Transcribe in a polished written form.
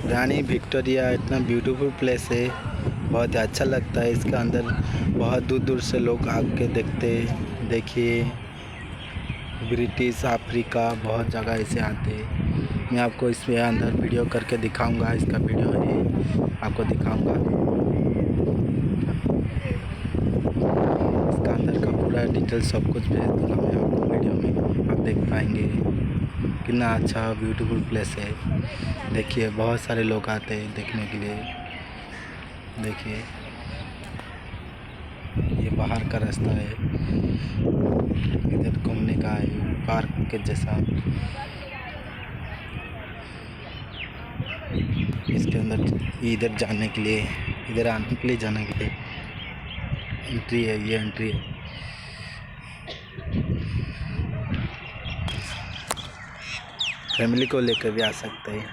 रानी Victoria इतना beautiful place है, बहुत ही अच्छा लगता है। इसके अंदर बहुत दूर दूर से लोग आके देखते। देखिए ब्रिटिश अफ्रीका बहुत जगह ऐसे आते। मैं आपको इसमें अंदर वीडियो करके दिखाऊंगा, इसका वीडियो है आपको दिखाऊंगा। इसका अंदर का पूरा डिटेल सब कुछ भेज दूँगा मैं आपको वीडियो में, आप देख पाएंगे। कितना अच्छा ब्यूटीफुल प्लेस है। देखिए बहुत सारे लोग आते हैं देखने के लिए। देखिए ये बाहर का रास्ता है, इधर घूमने का है पार्क के जैसा। इसके अंदर इधर जाने के लिए, इधर आने के लिए, जाने के लिए एंट्री है, ये एंट्री है। फैमिली को लेकर भी आ सकते हैं।